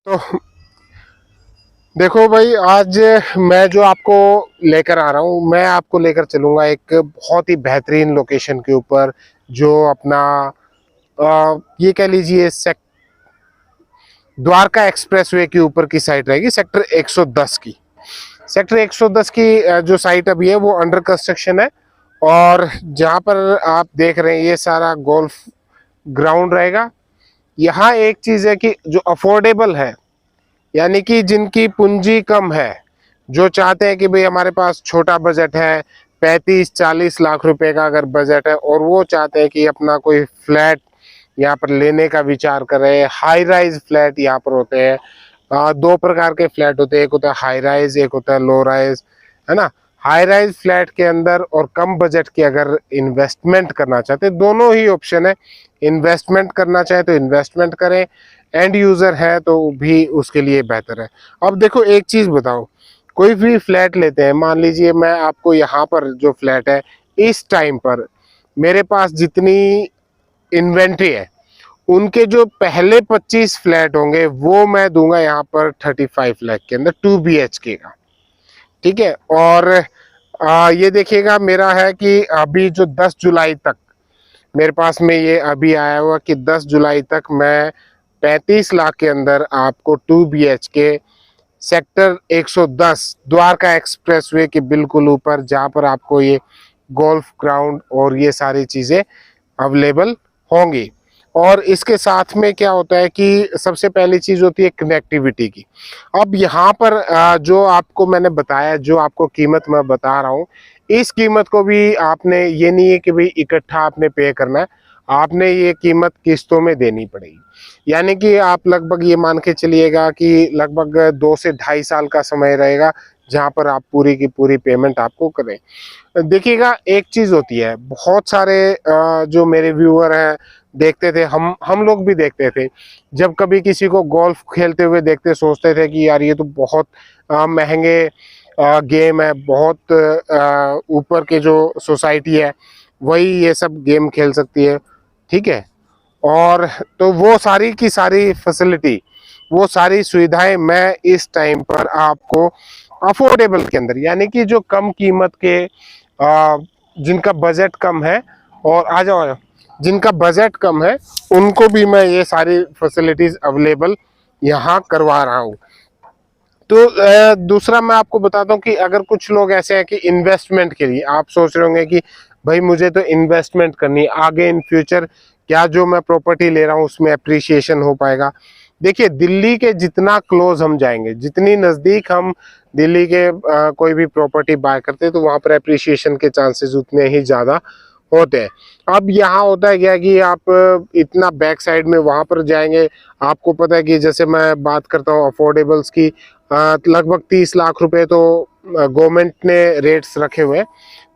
तो देखो भाई, आज मैं जो आपको लेकर आ रहा हूँ, मैं आपको लेकर चलूंगा एक बहुत ही बेहतरीन लोकेशन के ऊपर, जो अपना ये कह लीजिए द्वारका एक्सप्रेसवे के ऊपर की साइड रहेगी, सेक्टर 110 की। सेक्टर 110 की जो साइट अभी है वो अंडर कंस्ट्रक्शन है। और जहाँ पर आप देख रहे हैं ये सारा गोल्फ ग्राउंड रहेगा। यहाँ एक चीज है कि जो अफोर्डेबल है, यानी कि जिनकी पूंजी कम है, जो चाहते हैं कि भाई हमारे पास छोटा बजट है, 35-40 लाख रुपए का अगर बजट है, और वो चाहते हैं कि अपना कोई फ्लैट यहाँ पर लेने का विचार करें। हाई राइज फ्लैट यहाँ पर होते हैं। दो प्रकार के फ्लैट होते हैं, एक होता है हाई राइज, एक होता है लो राइज, है ना। हाई राइज फ्लैट के अंदर और कम बजट की अगर इन्वेस्टमेंट करना चाहते हैं, दोनों ही ऑप्शन है। इन्वेस्टमेंट करना चाहे तो इन्वेस्टमेंट करें, एंड यूजर है तो भी उसके लिए बेहतर है। अब देखो एक चीज बताओ, कोई भी फ्लैट लेते हैं, मान लीजिए मैं आपको यहाँ पर जो फ्लैट है, इस टाइम पर मेरे पास जितनी इन्वेंट्री है, उनके जो पहले 25 फ्लैट होंगे वो मैं दूंगा यहाँ पर 35 लाख के अंदर, 2 BHK का। ठीक है। और ये देखिएगा, मेरा है कि अभी जो 10 जुलाई तक मेरे पास में ये अभी आया हुआ कि 10 जुलाई तक मैं 35 लाख के अंदर आपको 2 BHK सेक्टर 110 द्वारका एक्सप्रेसवे के बिल्कुल ऊपर, जहाँ पर आपको ये गोल्फ ग्राउंड और ये सारी चीज़ें अवेलेबल होंगी। और इसके साथ में क्या होता है कि सबसे पहली चीज़ होती है कनेक्टिविटी की। अब यहाँ पर जो आपको मैंने बताया, जो आपको कीमत मैं बता रहा हूँ, इस कीमत को भी आपने, ये नहीं है कि भाई इकट्ठा आपने पे करना है, आपने ये कीमत किस्तों में देनी पड़ेगी। यानी कि आप लगभग ये मान के चलिएगा कि लगभग 2 से ढाई साल का समय रहेगा, जहाँ पर आप पूरी की पूरी पेमेंट आपको करें। देखिएगा, एक चीज होती है, बहुत सारे जो मेरे व्यूअर हैं देखते थे, हम लोग भी देखते थे, जब कभी किसी को गोल्फ खेलते हुए देखते सोचते थे कि यार ये तो बहुत महंगे गेम है, बहुत ऊपर के जो सोसाइटी है वही ये सब गेम खेल सकती है। ठीक है। और तो वो सारी की सारी फैसिलिटी, वो सारी सुविधाएं मैं इस टाइम पर आपको अफोर्डेबल के अंदर, यानी कि जो कम कीमत के, जिनका बजट कम है, और आ जाओ, जिनका बजट कम है उनको भी मैं ये सारी फैसिलिटीज अवेलेबल यहाँ करवा रहा हूँ। तो दूसरा मैं आपको बताता हूँ कि अगर कुछ लोग ऐसे हैं कि इन्वेस्टमेंट के लिए आप सोच रहे होंगे कि भाई मुझे तो इन्वेस्टमेंट करनी है, आगे इन फ्यूचर क्या जो मैं प्रॉपर्टी ले रहा हूँ उसमें अप्रिसिएशन हो पाएगा। देखिए, दिल्ली के जितना क्लोज हम जाएंगे, जितनी नज़दीक हम दिल्ली के कोई भी प्रॉपर्टी बाय करते हैं, तो वहाँ पर अप्रिसिएशन के चांसेस उतने ही ज़्यादा होते हैं। अब यहाँ होता है क्या कि आप इतना बैक साइड में वहाँ पर जाएंगे, आपको पता है कि जैसे मैं बात करता हूँ अफोर्डेबल्स की, लगभग 30 लाख रुपए तो गवर्नमेंट ने रेट्स रखे हुए हैं।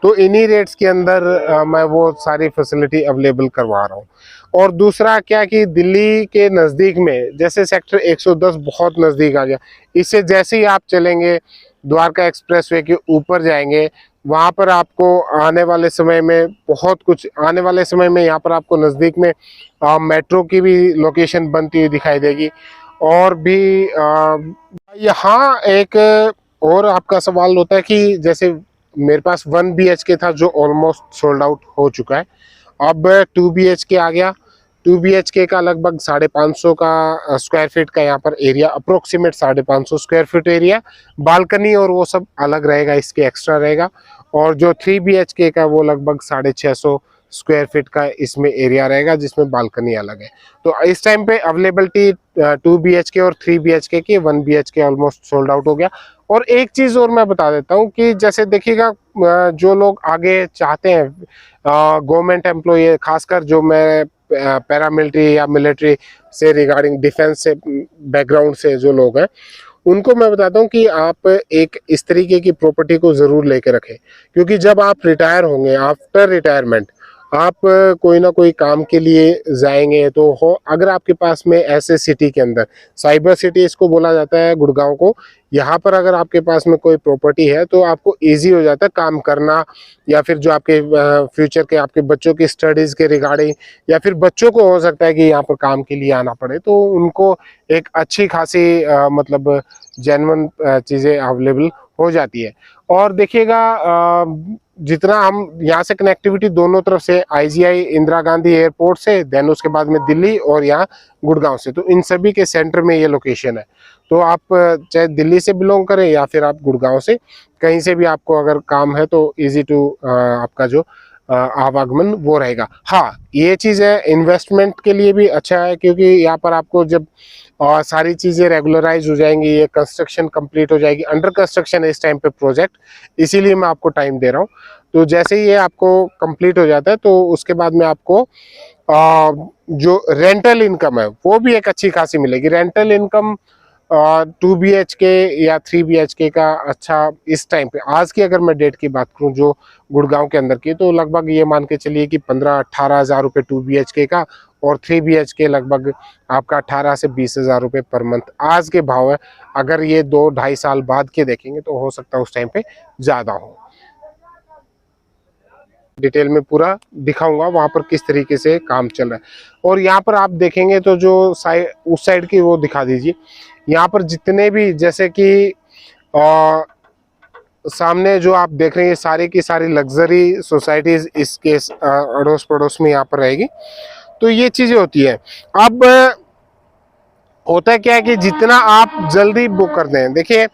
तो इन्हीं रेट्स के अंदर मैं वो सारी फैसिलिटी अवेलेबल करवा रहा हूँ। और दूसरा क्या कि दिल्ली के नज़दीक में, जैसे सेक्टर 110 बहुत नज़दीक आ गया, इससे जैसे ही आप चलेंगे द्वारका एक्सप्रेसवे के ऊपर जाएंगे, वहाँ पर आपको आने वाले समय में बहुत कुछ, आने वाले समय में यहाँ पर आपको नज़दीक में मेट्रो की भी लोकेशन बनती हुई दिखाई देगी। और भी यहाँ एक और आपका सवाल होता है कि जैसे मेरे पास 1 BHK था जो ऑलमोस्ट सोल्ड आउट हो चुका है, अब 2 BHK आ गया। 2 BHK का लगभग 550 का स्क्वायर फीट का यहाँ पर area, approximate 550 square feet area, balcony और वो सब अलग रहेगा, इसके एक्स्ट्रा रहेगा। और जो 3 BHK का वो लगभग 650 स्क्वायर फीट का इसमें एरिया रहेगा, जिसमें बालकनी अलग है। तो इस टाइम पे अवेलेबिलिटी 2 BHK और 3 BHK की, 1 BHK ऑलमोस्ट सोल्ड आउट हो गया। और एक चीज़ और मैं बता देता हूँ कि जैसे देखिएगा, जो लोग आगे चाहते हैं, गवर्नमेंट एम्प्लॉय, खासकर जो मैं पैरामिलिट्री या मिलिट्री से रिगार्डिंग डिफेंस से बैकग्राउंड से जो लोग हैं, उनको मैं बताता हूँ कि आप एक इस तरीके की प्रॉपर्टी को ज़रूर लेके रखें, क्योंकि जब आप रिटायर होंगे, आफ्टर रिटायरमेंट आप कोई ना कोई काम के लिए जाएंगे तो हो, अगर आपके पास में ऐसे सिटी के अंदर, साइबर सिटी इसको बोला जाता है गुड़गांव को, यहाँ पर अगर आपके पास में कोई प्रॉपर्टी है तो आपको इजी हो जाता है काम करना, या फिर जो आपके फ्यूचर के आपके बच्चों की स्टडीज के रिगार्डिंग, या फिर बच्चों को हो सकता है कि यहाँ पर काम के लिए आना पड़े, तो उनको एक अच्छी खासी मतलब जेन्युइन चीज़ें अवेलेबल हो जाती है। और देखिएगा जितना हम यहाँ से कनेक्टिविटी दोनों तरफ से, आईजीआई इंदिरा गांधी एयरपोर्ट से, देन उसके बाद में दिल्ली और यहाँ गुड़गांव से, तो इन सभी के सेंटर में ये लोकेशन है। तो आप चाहे दिल्ली से बिलोंग करें या फिर आप गुड़गांव से, कहीं से भी आपको अगर काम है तो इजी टू आपका जो आवागमन वो रहेगा। हाँ, ये चीज़ है इन्वेस्टमेंट के लिए भी अच्छा है, क्योंकि यहाँ पर आपको जब सारी चीज़ें रेगुलराइज हो जाएंगी, ये कंस्ट्रक्शन कंप्लीट हो जाएगी, अंडर कंस्ट्रक्शन है इस टाइम पे प्रोजेक्ट, इसीलिए मैं आपको टाइम दे रहा हूँ। तो जैसे ही ये आपको कंप्लीट हो जाता है तो उसके बाद में आपको जो रेंटल इनकम है वो भी एक अच्छी खासी मिलेगी। रेंटल इनकम 2 BHK या 3 BHK का अच्छा इस टाइम पे, आज की अगर मैं डेट की बात करूं जो गुड़गांव के अंदर की, तो लगभग ये मान के चलिए कि 15-18 हज़ार रुपये 2 BHK का, और 3 BHK लगभग आपका 18 से 20 हज़ार रुपये पर मंथ आज के भाव है। अगर ये 2-2.5 साल बाद के देखेंगे तो हो सकता है उस टाइम पे ज़्यादा हो। डिटेल में पूरा दिखाऊंगा वहां पर किस तरीके से काम चल रहा है। और यहाँ पर आप देखेंगे तो जो उस साइड की वो दिखा दीजिए। यहाँ पर जितने भी, जैसे कि सामने जो आप देख रहे हैं, सारी की सारी लग्जरी सोसाइटीज इसके अड़ोस पड़ोस में यहाँ पर रहेगी। तो ये चीजें होती है। अब होता क्या है कि जितना आप जल्दी बुक कर दें, देखिए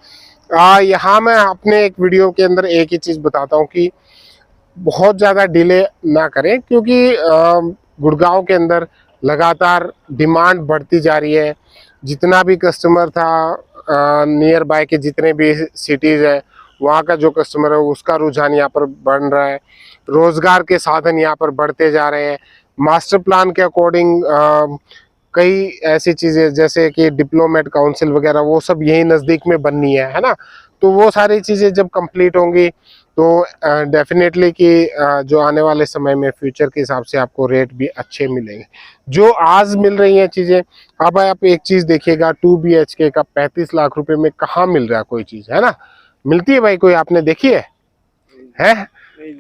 यहाँ मैं अपने एक वीडियो के अंदर एक ही चीज बताता हूँ कि बहुत ज़्यादा डिले ना करें, क्योंकि गुड़गांव के अंदर लगातार डिमांड बढ़ती जा रही है। जितना भी कस्टमर था नियर बाय के जितने भी सिटीज़ है, वहाँ का जो कस्टमर है उसका रुझान यहाँ पर बढ़ रहा है। रोज़गार के साधन यहाँ पर बढ़ते जा रहे हैं। मास्टर प्लान के अकॉर्डिंग कई ऐसी चीज़ें जैसे कि डिप्लोमेट काउंसिल वगैरह वो सब यही नज़दीक में बननी है ना। तो वो सारी चीज़ें जब कंप्लीट होंगी तो डेफिनेटली कि जो आने वाले समय में फ्यूचर के हिसाब से आपको रेट भी अच्छे मिलेंगे जो आज मिल रही हैं चीज़ें। अब आप एक चीज़ देखिएगा, 2 BHK का 35 लाख रुपए में कहाँ मिल रहा है कोई चीज़, है ना? मिलती है भाई कोई? आपने देखी है?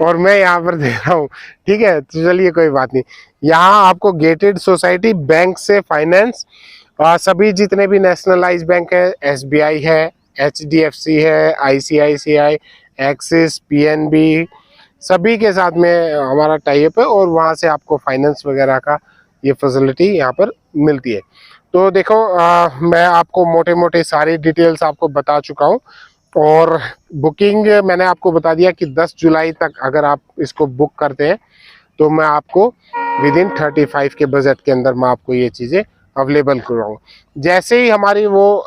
और मैं यहाँ पर दे रहा हूँ, ठीक है। तो चलिए कोई बात नहीं। यहाँ आपको गेटेड सोसाइटी, बैंक से फाइनेंस, सभी जितने भी नेशनलाइज बैंक है, SBI है, HDFC है, ICICI, एक्सिस, PNB, सभी के साथ में हमारा टाई अप है, और वहाँ से आपको फाइनेंस वगैरह का ये फैसिलिटी यहाँ पर मिलती है। तो देखो मैं आपको मोटे मोटे सारी डिटेल्स आपको बता चुका हूँ, और बुकिंग मैंने आपको बता दिया कि 10 जुलाई तक अगर आप इसको बुक करते हैं तो मैं आपको विदिन 35 के बजट के अंदर मैं आपको ये चीज़ें अवेलेबल करवाऊँ। जैसे ही हमारी वो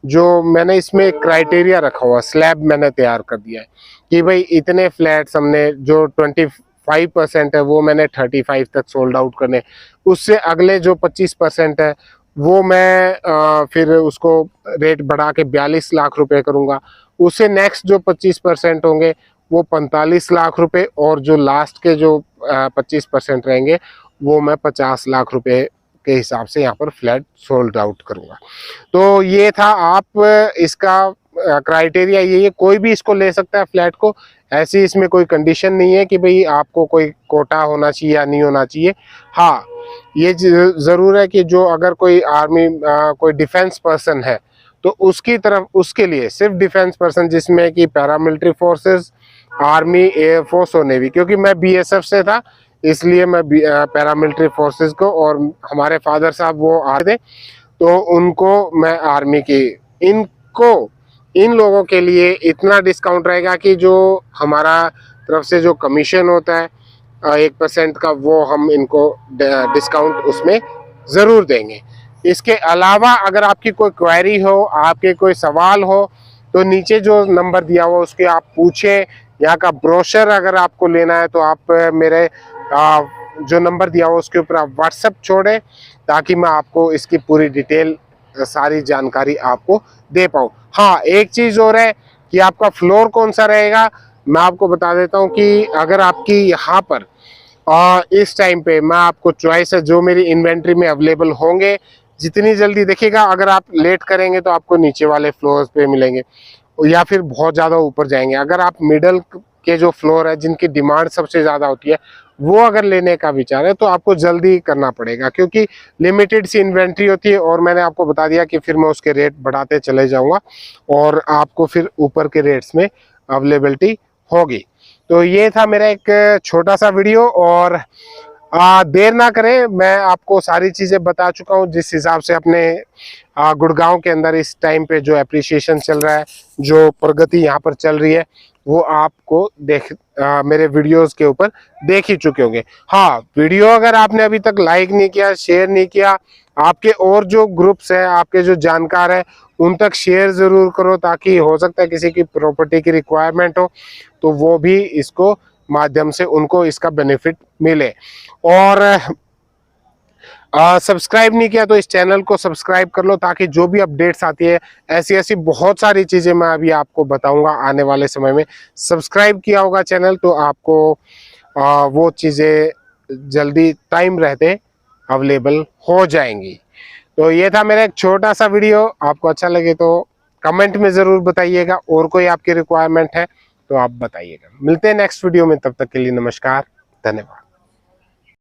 जो मैंने इसमें क्राइटेरिया रखा हुआ, स्लैब मैंने तैयार कर दिया है कि भाई इतने फ्लैट्स हमने, जो 25% है वो मैंने 35 तक सोल्ड आउट करने, उससे अगले जो 25% है वो मैं फिर उसको रेट बढ़ा के 42 लाख रुपए करूँगा। उससे नेक्स्ट जो 25% होंगे वो 45 लाख रुपए, और जो लास्ट के जो 25% रहेंगे वो मैं 50 लाख रुपए के हिसाब से यहाँ पर फ्लैट सोल्ड आउट करूँगा। तो ये था, आप इसका क्राइटेरिया ये है, कोई भी इसको ले सकता है फ्लैट को। ऐसी इसमें कोई कंडीशन नहीं है कि भाई आपको कोई कोटा होना चाहिए या नहीं होना चाहिए। हाँ, ये ज़रूर है कि जो अगर कोई आर्मी कोई डिफेंस पर्सन है तो उसकी तरफ, उसके लिए सिर्फ डिफेंस पर्सन, जिसमें कि पैरामिलिट्री फोर्सेस, आर्मी, एयरफोर्स और नेवी, क्योंकि मैं BSF से था इसलिए मैं पैरामिलिट्री फोर्सेस को, और हमारे फादर साहब वो आए थे तो उनको मैं आर्मी की, इनको, इन लोगों के लिए इतना डिस्काउंट रहेगा कि जो हमारा तरफ से जो कमीशन होता है 1% का, वो हम इनको डिस्काउंट उसमें ज़रूर देंगे। इसके अलावा अगर आपकी कोई क्वेरी हो, आपके कोई सवाल हो, तो नीचे जो नंबर दिया हुआ उसके आप पूछें। यहाँ का ब्रोशर अगर आपको लेना है तो आप मेरे जो नंबर दिया हुआ उसके ऊपर आप व्हाट्सएप छोड़ें, ताकि मैं आपको इसकी पूरी डिटेल सारी जानकारी आपको दे पाऊँ। हाँ, एक चीज़ और है कि आपका फ्लोर कौन सा रहेगा, मैं आपको बता देता हूँ कि अगर आपकी यहाँ पर इस टाइम पे मैं आपको चॉइस है जो मेरी इन्वेंट्री में अवेलेबल होंगे, जितनी जल्दी देखिएगा। अगर आप लेट करेंगे तो आपको नीचे वाले फ्लोर्स पे मिलेंगे या फिर बहुत ज़्यादा ऊपर जाएंगे। अगर आप मिडल के जो फ्लोर है जिनकी डिमांड सबसे ज़्यादा होती है, वो अगर लेने का विचार है तो आपको जल्दी करना पड़ेगा, क्योंकि लिमिटेड सी इन्वेंट्री होती है। और मैंने आपको बता दिया कि फिर मैं उसके रेट बढ़ाते चले जाऊंगा और आपको फिर ऊपर के रेट्स में अवेलेबिलिटी होगी। तो ये था मेरा एक छोटा सा वीडियो, और देर ना करें, मैं आपको सारी चीज़ें बता चुका हूँ जिस हिसाब से अपने गुड़गांव के अंदर इस टाइम पे जो एप्रिसिएशन चल रहा है, जो प्रगति यहाँ पर चल रही है, वो आपको मेरे वीडियोस के ऊपर देख ही चुके होंगे। हाँ, वीडियो अगर आपने अभी तक लाइक नहीं किया, शेयर नहीं किया, आपके और जो ग्रुप्स हैं, आपके जो जानकार हैं, उन तक शेयर ज़रूर करो, ताकि हो सकता है किसी की प्रॉपर्टी की रिक्वायरमेंट हो तो वो भी इसको माध्यम से उनको इसका बेनिफिट मिले। और सब्सक्राइब नहीं किया तो इस चैनल को सब्सक्राइब कर लो, ताकि जो भी अपडेट्स आती है, ऐसी ऐसी बहुत सारी चीज़ें मैं अभी आपको बताऊंगा आने वाले समय में। सब्सक्राइब किया होगा चैनल तो आपको वो चीज़ें जल्दी टाइम रहते अवेलेबल हो जाएंगी। तो ये था मेरा एक छोटा सा वीडियो। आपको अच्छा लगे तो कमेंट में ज़रूर बताइएगा, और कोई आपकी रिक्वायरमेंट है तो आप बताइएगा। मिलते हैं नेक्स्ट वीडियो में, तब तक के लिए नमस्कार, धन्यवाद।